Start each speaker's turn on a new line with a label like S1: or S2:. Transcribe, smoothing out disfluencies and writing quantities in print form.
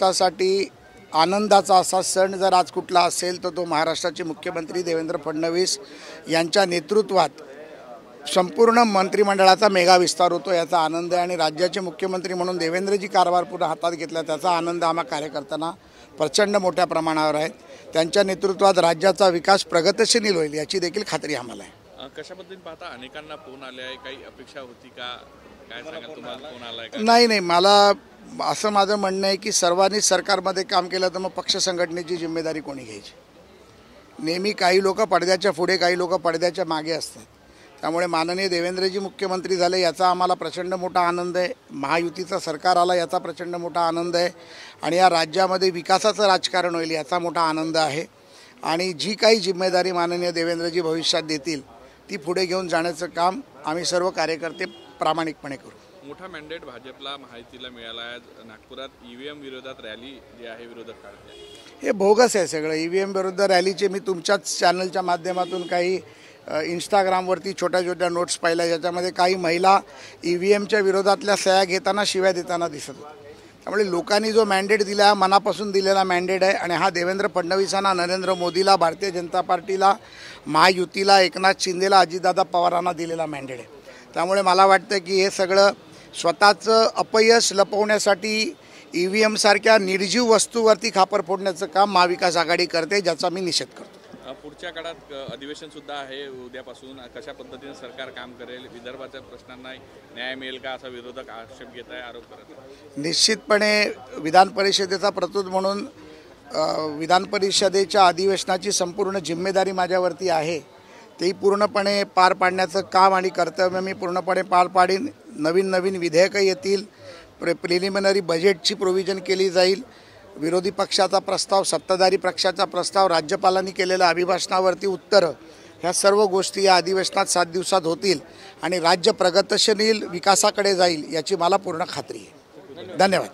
S1: महाराष्ट्रासाठी आनंदाचा असा सण जर आज कुठला असेल तर तो महाराष्ट्राचे मुख्यमंत्री देवेंद्र फडणवीस यांच्या नेतृत्वात संपूर्ण मंत्रिमंडळाचा मेगा विस्तार होतो याचा आनंद आहे। आणि राज्याचे मुख्यमंत्री म्हणून देवेंद्रजी कारभार पुन्हा हातात घेतला त्याचा आनंद आम्हा कार्यकर्त्यांना प्रचंड मोठ्या प्रमाणावर आहे। त्यांच्या नेतृत्वात राज्याचा विकास प्रगतिशील होईल याची देखील खात्री आम्हाला आहे।
S2: कशा पद्धतीने पाहता अनेकांना फोन आले आहे, काही अपेक्षा होती का, काय सांगाल तुम्हाला फोन आलाय का?
S1: नाही, मला असं माझं म्हणणं आहे की सर्वांनीच सरकारमध्ये काम केलं तर मग पक्ष संघटनेची जिम्मेदारी कोणी घ्यायची। नेहमी काही लोक पडद्याच्या पुढे काही लोक पडद्याच्या मागे असतात। त्यामुळे माननीय देवेंद्रजी मुख्यमंत्री झाले याचा आम्हाला प्रचंड मोठा आनंद आहे। महायुतीचं सरकार आला याचा प्रचंड मोठा आनंद आहे आणि या राज्यामध्ये विकासाचं राजकारण होईल याचा मोठा आनंद आहे। आणि जी काही जिम्मेदारी माननीय देवेंद्रजी भविष्यात देतील ती पुढे घेऊन जाण्याचं काम आम्ही सर्व कार्यकर्ते प्रामाणिकपणे करू।
S2: मोठा मॅन्डेट भाजपला महायुतीला मिळाला आहे। नागपुरात ईव्हीएम विरोधात रॅली जी आहे विरोधक काढते,
S1: हे बोगस आहे सगळं। ईव्हीएम विरुद्ध रॅलीचे मी तुमच्याच चॅनलच्या माध्यमातून काही इंस्टाग्रामवरती छोट्या छोट्या नोट्स पाहिल्या ज्याच्यामध्ये काही महिला ईव्हीएमच्या विरोधातल्या सह्या घेताना शिव्या देताना दिसत होत्या। त्यामुळे लोकांनी जो मॅन्डेट दिला हा मनापासून दिलेला मॅन्डेट आहे आणि हा देवेंद्र फडणवीसांना, नरेंद्र मोदीला, भारतीय जनता पार्टीला, महायुतीला, एकनाथ शिंदेला, अजितदादा पवारांना दिलेला मॅन्डेट आहे। त्यामुळे मला वाटतं की हे सगळं स्वतःचं अपयश लपवण्यासाठी ईव्हीएमसारख्या निर्जीव वस्तूवरती खापर फोडण्याचं काम महाविकास आघाडी करते ज्याचा मी निषेध करतो।
S2: पुढच्या काळात अधिवेशन सुद्धा आहे उद्यापासून, कशा पद्धतीने सरकार काम करेल, विदर्भाच्या प्रश्नांना न्याय मिळेल का असा विरोधक आक्षेप घेत आहे, आरोप करत आहे।
S1: निश्चितपणे विधान परिषदेचा प्रतुत म्हणून विधान परिषदेच्या अधिवेशनाची संपूर्ण जिम्मेदारी माझ्यावरती आहे। तेही पूर्णपणे पार पाडण्याचं काम आणि कर्तव्य मी पूर्णपणे पार पाडीन। नवीन विधेयकं येतील, प्रिलिमिनरी बजेटची प्रोव्हिजन केली जाईल, विरोधी पक्षाचा प्रस्ताव, सत्ताधारी पक्षाचा प्रस्ताव, राज्यपालांनी केलेल्या अभिभाषणावरती उत्तरं, ह्या सर्व गोष्टी या अधिवेशनात 7 दिवसात होतील आणि राज्य प्रगतिशील विकासाकडे जाईल याची मला पूर्ण खात्री आहे। धन्यवाद।